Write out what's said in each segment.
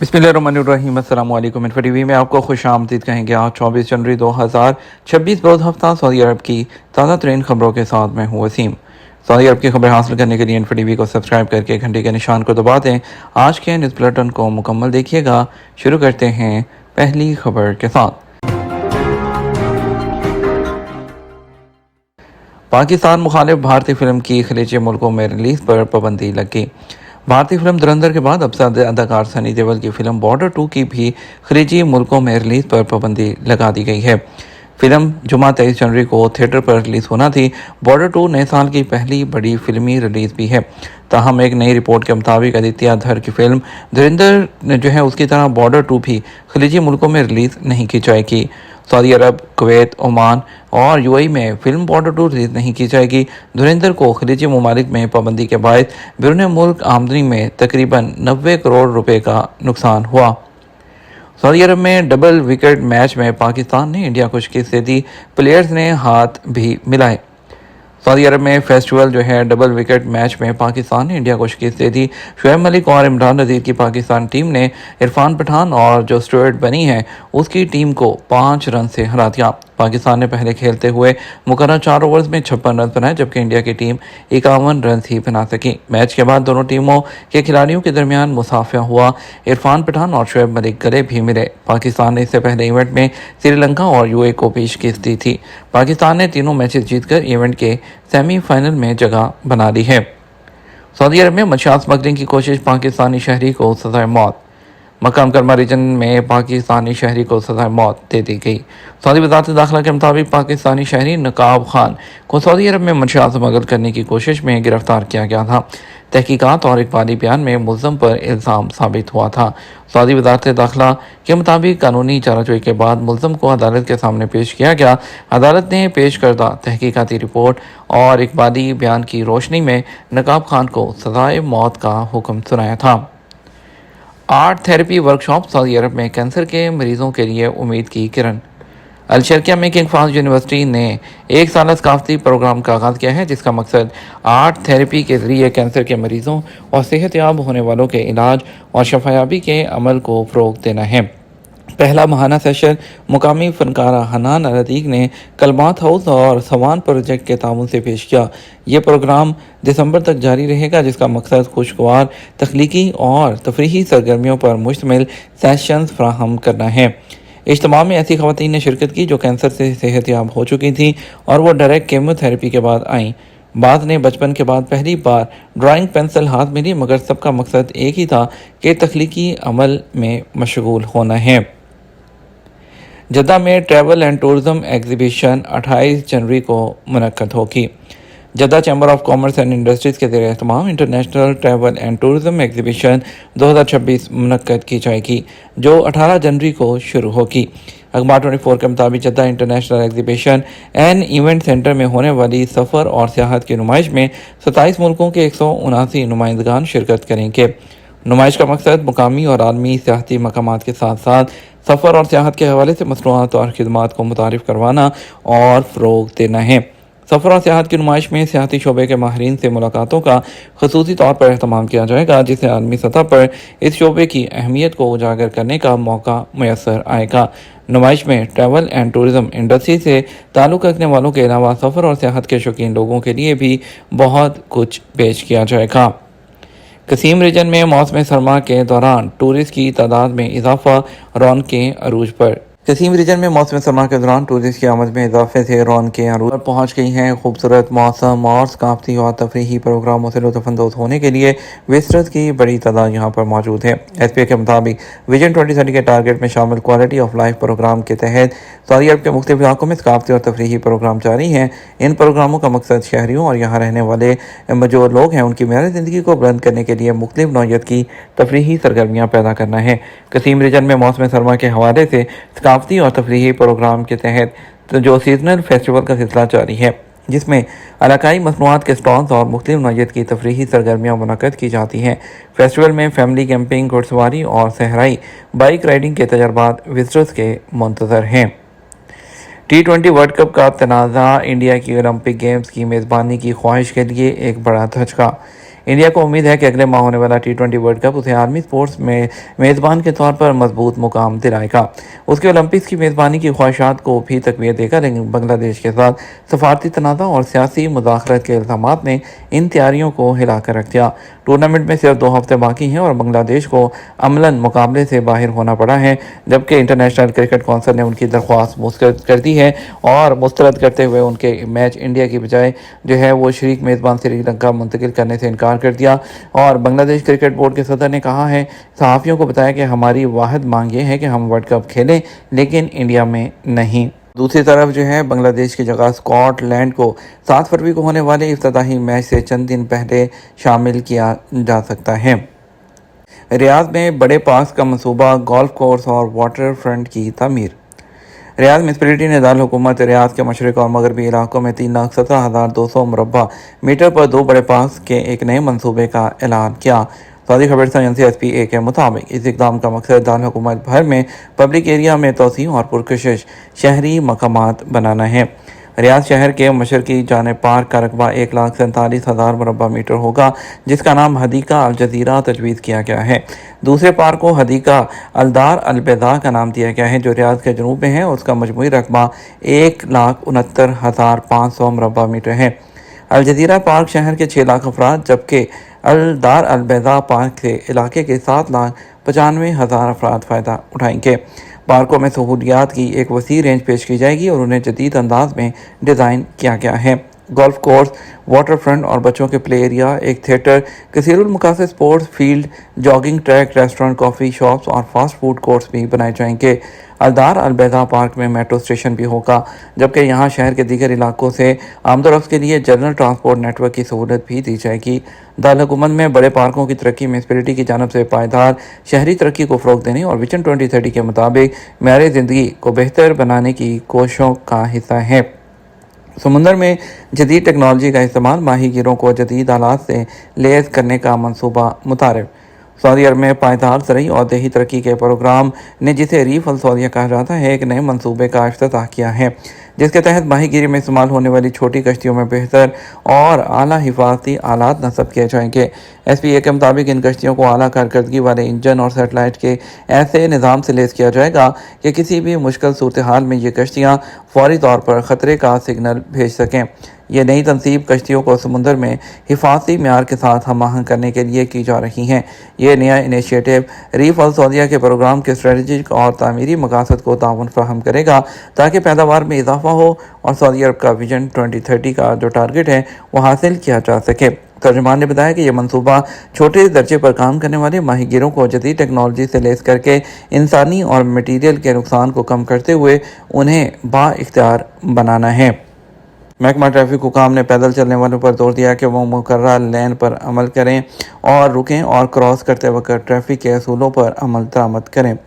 बिस्मिल्लाहिर्रहमानिर्रहीम। अस्सलाम वालेकुम। इन्फो टीवी में आपको खुश आमदीद कहेंगे। आज 24 जनवरी 2026 रोज़ हफ्ता सऊदी अरब की ताज़ा तरीन खबरों के साथ मैं हूँ वसीम। सऊदी अरब की खबर हासिल करने के लिए इन्फो टीवी को सब्सक्राइब करके घंटे के निशान को दबा दें। आज के न्यूज़ बुलेटिन को मुकम्मल देखिएगा। शुरू करते हैं पहली खबर के साथ। पाकिस्तान मुखालिफ भारतीय फिल्म की खलीजी मुल्कों में रिलीज पर पाबंदी लग गई। भारतीय फिल्म धुरंधर के बाद अब से अदाकार सनी देओल की फिल्म बॉर्डर 2 की भी खलीजी मुल्कों में रिलीज पर पाबंदी लगा दी गई है। फिल्म जुमा 23 जनवरी को थिएटर पर रिलीज होना थी। बॉर्डर 2 नए साल की पहली बड़ी फिल्मी रिलीज भी है। ताहम एक नई रिपोर्ट के मुताबिक आदित्य धर की फिल्म धुरंधर जो है उसकी तरह बॉर्डर 2 भी खलीजी मुल्कों में रिलीज नहीं की जाएगी। सऊदी अरब, कुवैत, ओमान और यूएई में फिल्म बॉर्डर 2 रिलीज नहीं की जाएगी। धुरंधर को खलीजी ममालिक में पाबंदी के बाद बैरून मुल्क आमदनी में तकरीबन 90 करोड़ रुपए का नुकसान हुआ। सऊदी अरब में डबल विकेट मैच में पाकिस्तान ने इंडिया को शिकस्त दी। प्लेयर्स ने हाथ भी मिलाए। सऊदी अरब में फेस्टिवल जो है डबल विकेट मैच में पाकिस्तान ने इंडिया को शिकस्त दे दी। शुएब मलिक और इमरान नज़ीर की पाकिस्तान टीम ने इरफान पठान और जो स्टुअर्ट बनी है उसकी टीम को 5 रन से हरा दिया। पाकिस्तान ने पहले खेलते हुए मुकर्रर 4 ओवर्स में 56 रन बनाए, जबकि इंडिया की टीम 51 रन ही बना सकी। मैच के बाद दोनों टीमों के खिलाड़ियों के दरमियान मुसाफिया हुआ। इरफान पठान और शुएब मलिक गले भी मिले। पाकिस्तान ने इससे पहले इवेंट में श्रीलंका और यूएई को भी शिकस्त दी थी। पाकिस्तान ने तीनों मैचेस जीतकर इवेंट के सेमीफाइनल में जगह बना ली है। सऊदी अरब में मंशियात स्मगलिंग की कोशिश, पाकिस्तानी शहरी को सज़ाए मौत। मक्का मुकर्रमा रीजन में पाकिस्तानी शहरी को सज़ाए मौत दे दी गई। सऊदी वज़ारत दाखिला के मुताबिक पाकिस्तानी शहरी नकाब खान को सऊदी अरब में मंशियात स्मगल करने की कोशिश में गिरफ्तार किया गया था। तहकीकात और इकबाली बयान में मुल्ज़म पर इल्ज़ाम साबित हुआ था। सऊदी वज़ारत दाखिला के मुताबिक कानूनी चाराजोई के बाद मुल्ज़म को अदालत के सामने पेश किया गया। अदालत ने पेश करदा तहकीकाती रिपोर्ट और इकबाली बयान की रोशनी में नकाब खान को सज़ाए मौत का हुक्म सुनाया था। आर्ट थेरेपी वर्कशॉप, सऊदी अरब में कैंसर के मरीजों के लिए उम्मीद की किरण। अलशर्किया में किंग फाहद यूनिवर्सिटी ने एक साला सकाफती प्रोग्राम का आगाज़ किया है, जिसका मकसद आर्ट थेरेपी के ज़रिए कैंसर के मरीजों और सेहतयाब होने वालों के इलाज और शफायाबी के अमल को फ़रोग़ देना है। पहला माहाना सेशन मुकामी फनकारा हनान अतीक ने कलमात हाउस और सवान प्रोजेक्ट के ताउन से पेश किया। ये प्रोग्राम दिसंबर तक जारी रहेगा, जिसका मकसद खुशगवार तख्लीकी और तफरीही सरगर्मियों पर मुश्तमिल सेशंस फराहम करना है। इज्तिमा में ऐसी खवातीन ने शिरकत की जो कैंसर से सेहतयाब हो चुकी थीं और वो डायरेक्ट केमोथेरेपी के बाद आईं। बाद ने बचपन के बाद पहली बार ड्राइंग पेंसिल हाथ मिली, मगर सबका मकसद एक ही था कि तख्लीकी अमल में मशगूल होना है। जद्दा में ट्रैवल एंड टूरिज़्म एग्जीबिशन 28 जनवरी को मुनक्कद होगी। Jeddah chamber of commerce and industries के ज़रिए तमाम international travel and tourism exhibition 2026 मुनक्कद की जाएगी, जो 18 जनवरी को शुरू होगी। अखबार 24 के मुताबिक Jeddah international exhibition and event centre में होने वाली सफ़र और सियाहत की नुमाइश में 27 मुल्कों के 179 नुमाइंदगान शिरकत करेंगे। नुमाइश का मकसद मुकामी और आलमी सियाहती मकामात के साथ साथ सफ़र और सियाहत के हवाले से मसनूआत और खिदमात को मुतारिफ करवाना और फ़रोग़ देना है। सफ़र और सियाहत की नुमाइश में सियाहती शोबे के माहिरीन से मुलाकातों का खसूसी तौर पर अहतमाम किया जाएगा, जिससे आलमी सतह पर इस शोबे की अहमियत को उजागर करने का मौका मैसर आएगा। नुमाइश में ट्रैवल एंड टूरिज़्म इंडस्ट्री से ताल्लुक़ रखने वालों के अलावा सफ़र और सियाहत के शौकीन लोगों के लिए भी बहुत कुछ पेश किया जाएगा। कसीम रीजन में मौसम सरमा के दौरान टूरिस्ट की तादाद में इजाफा, रौनकें अरूज पर। कसीम रीजन में मौसम सरमा के दौरान टूरिस्ट की आमद में इजाफे से रौनकें अरूज पर पहुँच गई हैं। खूबसूरत मौसम और सकाफती और तफरीही प्रोग्रामों से लुत्फ़अंदोज़ होने के लिए विज़िटर्स की बड़ी तादाद यहाँ पर मौजूद है। SPA के मुताबिक विजन 2030 के टारगेट में शामिल क्वालिटी ऑफ लाइफ प्रोग्राम के तहत सऊदी अरब के मुख्तलिफ इलाकों में सकाफती और तफरीही प्रोग्राम जारी हैं। इन प्रोग्रामों का मकसद शहरियों और यहाँ रहने वाले जो लोग हैं उनकी मेयार ज़िंदगी को बुलंद करने के लिए मुख्तलिफ नौइयत की तफरीही सरगर्मियाँ पैदा करना है। कसीम रीजन में मौसम सरमा के हवाले से सकाफती और तफरीही प्रोग्राम के तहत जो सीजनल फेस्टिवल का सिलसिला जारी है, जिसमें इलाकाई मसनूआत के स्टॉल्स और मुख्तलिफ नौइयत की तफरीही सरगर्मियाँ मुनक्कद की जाती हैं। फेस्टिवल में फैमिली कैंपिंग, घुड़सवारी और सहराई बाइक राइडिंग के तजर्बात विजिटर्स के मुंतज़र हैं। T20 वर्ल्ड कप का तनाज़ा, इंडिया की ओलंपिक गेम्स की मेज़बानी की ख्वाहिश के लिए एक बड़ा धचका। इंडिया को उम्मीद है कि अगले माह होने वाला T20 वर्ल्ड कप उसे आर्मी स्पोर्ट्स में मेज़बान के तौर पर मजबूत मुकाम दिलाएगा। उसके ओलंपिक्स की मेज़बानी की ख्वाहिशात को भी तकवीत देगा, लेकिन बांग्लादेश के साथ सफारती तनाज़ा और सियासी मुदाखलत के इल्ज़ामात ने इन तैयारियों को हिला कर रख दिया। टूर्नामेंट में सिर्फ 2 हफ्ते बाकी हैं और बांग्लादेश को अमलन मुकाबले से बाहर होना पड़ा है, जबकि इंटरनेशनल क्रिकेट कौंसिल ने उनकी दरख्वास्त मुस्तरद कर दी है और मुस्तरद करते हुए उनके मैच इंडिया की बजाय जो है वो शरीक मेज़बान श्रीलंका मुंतकिल करने से इनकार कर दिया। और बांग्लादेश क्रिकेट बोर्ड के सदर ने कहा है, सहाफ़ियों को बताया कि हमारी वाहिद मांग ये है कि हम वर्ल्ड कप खेलें, लेकिन इंडिया में नहीं। दूसरी तरफ जो है बांग्लादेश की जगह स्कॉटलैंड को 7 फरवरी को होने वाले इफ्तिताही मैच से चंद दिन पहले शामिल किया जा सकता है। रियाद में बड़े पार्क का मंसूबा, गोल्फ कोर्स और वाटर फ्रंट की तमीर। रियाद म्यूनसिपैलिटी ने दारुल हुकूमत रियाद के मशरक़ और मगरबी इलाकों में 3,17,200 मुरबा मीटर पर 2 बड़े पार्क के एक नए मंसूबे का ऐलान किया। सऊदी खबर एजेंसी SPA के मुताबिक इस इक़दाम का मकसद दारुल हुकूमत भर में पब्लिक एरिया में तोसी और पुरकशिश शहरी मकामात बनाना है। रियाद शहर के मशरकी जानिब पार्क का रकबा 1,47,000 मुरबा मीटर होगा, जिसका नाम हदीका अल जज़ीरा तजवीज़ किया गया है। दूसरे पार्क को हदीका अलदार अल बैदा का नाम दिया गया है, जो रियाद के जनूब में है। उसका मजमूई रकबा 1,69,500 मुरबा मीटर है। अल जज़ीरा पार्क शहर के 6 लाख अफराद, जबकि अलदार अल बैदा पार्क से इलाके के 7,95,000 अफराद फ़ायदा उठाएंगे। पार्कों में सहूलियात की एक वसी रेंज पेश की जाएगी और उन्हें जदीद अंदाज में डिज़ाइन किया गया है। गोल्फ कोर्स, वाटर फ्रंट और बच्चों के प्ले एरिया, एक थिएटर, कसीरुल मकासद sports field, jogging track, restaurant, coffee shops और फास्ट फूड कोर्ट्स भी बनाए जाएंगे। अलदार अल बैदा पार्क में मेट्रो स्टेशन भी होगा, जबकि यहाँ शहर के दीगर इलाकों से आमदोरफ्त के लिए जनरल ट्रांसपोर्ट नेटवर्क की सहूलत भी दी जाएगी। दारुल हुकूमत में बड़े पार्कों की तरक्की म्यूनसिपैलिटी की जानब से पायदार शहरी तरक्की को फ़रोग़ देने और विजन 2030 के मुताबिक मेयार ज़िंदगी को बेहतर बनाने की कोशिशों का हिस्सा है। समुंदर में जदीद टेक्नोलॉजी का इस्तेमाल माहीगीरों को जदीद आलात से लैस करने का मंसूबा मुतारिफ। सऊदी अरब में पायदार ज़रई और देही तरक्की के प्रोग्राम ने, जिसे रीफ अल सऊदिया कहा जाता है, एक नए मंसूबे का इफ्तिताह किया है, जिसके तहत माहीगीरी में इस्तेमाल होने वाली छोटी कश्तियों में बेहतर और आला हिफाजती आलात नस्ब किए जाएंगे। SPA के मुताबिक इन कश्तियों को आला कारकर्दगी वाले इंजन और सेटेलाइट के ऐसे निज़ाम से लैस किया जाएगा कि किसी भी मुश्किल सूरत हाल में ये कश्तियाँ फौरी तौर पर ख़तरे का सिग्नल भेज सकें। ये नई तनसीब कश्तियों को समुंदर में हिफाजती म्यार के साथ हम आहंग करने के लिए की जा रही हैं। ये नया इनिशिएटिव रीफ अल सऊदिया के प्रोग्राम के स्ट्रेटजिक और तामीरी मकासद को ताउन फराहम करेगा, ताकि पैदावार में इजाफा हो और सऊदी अरब का विजन 2030 का जो टारगेट है वो हासिल किया जा सके। तर्जुमान ने बताया कि यह मंसूबा छोटे दर्जे पर काम करने वाले माहीगीरों को जदीद टेक्नोलॉजी से लैस करके इंसानी और मटीरियल के नुकसान को कम करते हुए उन्हें बाइख्तियार बनाना है। महकमा ट्रैफिक हुकाम ने पैदल चलने वालों पर जोर दिया कि वो मुकर्रर लेन पर अमल करें और रुकें और क्रॉस करते वक्त ट्रैफिक के असूलों पर अमल दरामद करें।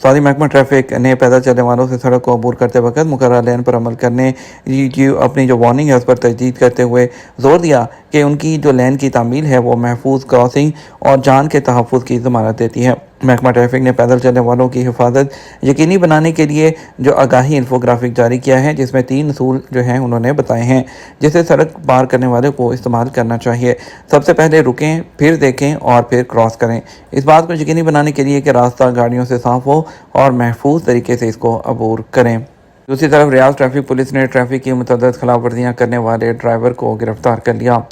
सऊदी महकमा ट्रैफिक ने पैदल चलने वालों से सड़क को अबूर करते वक्त मुकर्रर लेन पर अमल करने की अपनी जो वार्निंग है उस पर तजदीद करते हुए जोर दिया कि उनकी जो लेन की तामील है वो महफूज क्रॉसिंग और जान के तहफ़्फ़ुज़ की ज़मानत देती है। महकमा ट्रैफिक ने पैदल चलने वालों की हिफाजत यकीनी बनाने के लिए जो आगाही इंफोग्राफिक जारी किया है, जिसमें 3 असूल जो हैं उन्होंने बताए हैं जिसे सड़क पार करने वाले को इस्तेमाल करना चाहिए। सबसे पहले रुकें, फिर देखें और फिर क्रॉस करें। इस बात को यकीनी बनाने के लिए कि रास्ता गाड़ियों से साफ़ हो और महफूज तरीके से इसको अबूर करें। दूसरी तरफ रियाद ट्रैफिक पुलिस ने ट्रैफिक की मुतअद्दिद खिलाफ वर्जियाँ करने वाले ड्राइवर को गिरफ्तार कर लिया।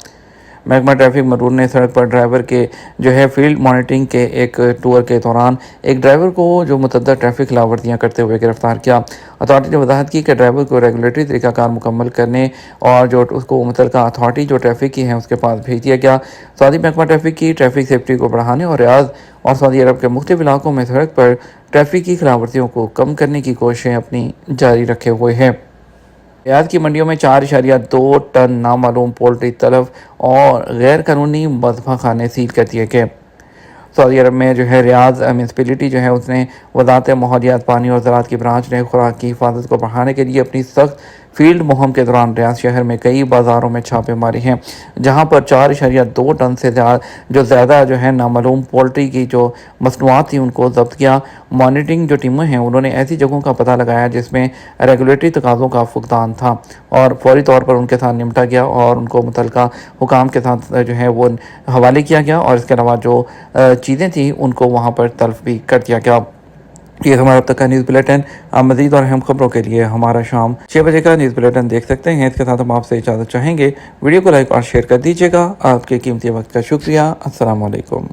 महकमा ट्रैफिक मरूर ने सड़क पर ड्राइवर के जो है फील्ड मॉनिटरिंग के एक टूर के दौरान एक ड्राइवर को जो मुतअद्दिद ट्रैफिक खिलाफ वर्जियाँ करते हुए गिरफ्तार किया। अथॉरिटी ने वजाहत की कि ड्राइवर को रेगुलेटरी तरीक़ाकार मुकम्मल करने और जो उसको मुतल्लिका अथॉरिटी जो ट्रैफिक की है उसके पास भेज दिया गया। सऊदी महकमा ट्रैफिक की ट्रैफिक सेफ्टी को बढ़ाने और रियाद और सऊदी अरब के मुख्तलिफ इलाकों में सड़क पर ट्रैफिक की खिलाफ वर्जियों को कम करने की कोशिशें अपनी जारी रखे हुए हैं। रियाद की मंडियों में 4.2 टन नामालूम पोल्ट्री तलफ और गैर कानूनी मज़बा खाने सील कर दिए गए। सऊदी अरब में जो है रियाद म्यूनसिपैलिटी जो है उसने वज़ारत माहौलियात, पानी और ज़राअत की ब्रांच ने खुराक की हिफाजत को बढ़ाने के लिए अपनी सख्त फील्ड मुहिम के दौरान रियाद शहर में कई बाज़ारों में छापे मारे हैं, जहां पर 4.2 टन से ज़्यादा जो है नामालूम पोल्ट्री की जो मसनूआत थी उनको जब्त किया। मॉनिटरिंग जो टीमें हैं उन्होंने ऐसी जगहों का पता लगाया जिसमें रेगुलेटरी तकाज़ों का फुकदान था और फौरी तौर पर उनके साथ निपटा गया और उनको मुतल्लिका हुकाम के साथ जो है वो हवाले किया गया और इसके अलावा जो चीज़ें थी उनको वहाँ पर तल्फ भी कर दिया गया। ये हमारा अब तक का न्यूज़ बुलेटिन। आप मज़ीद और अहम खबरों के लिए हमारा शाम 6 बजे का न्यूज़ बुलेटिन देख सकते हैं। इसके साथ हम आपसे इजाज़त चाहेंगे। वीडियो को लाइक और शेयर कर दीजिएगा। आपके कीमती वक्त का शुक्रिया। अस्सलाम वालेकुम।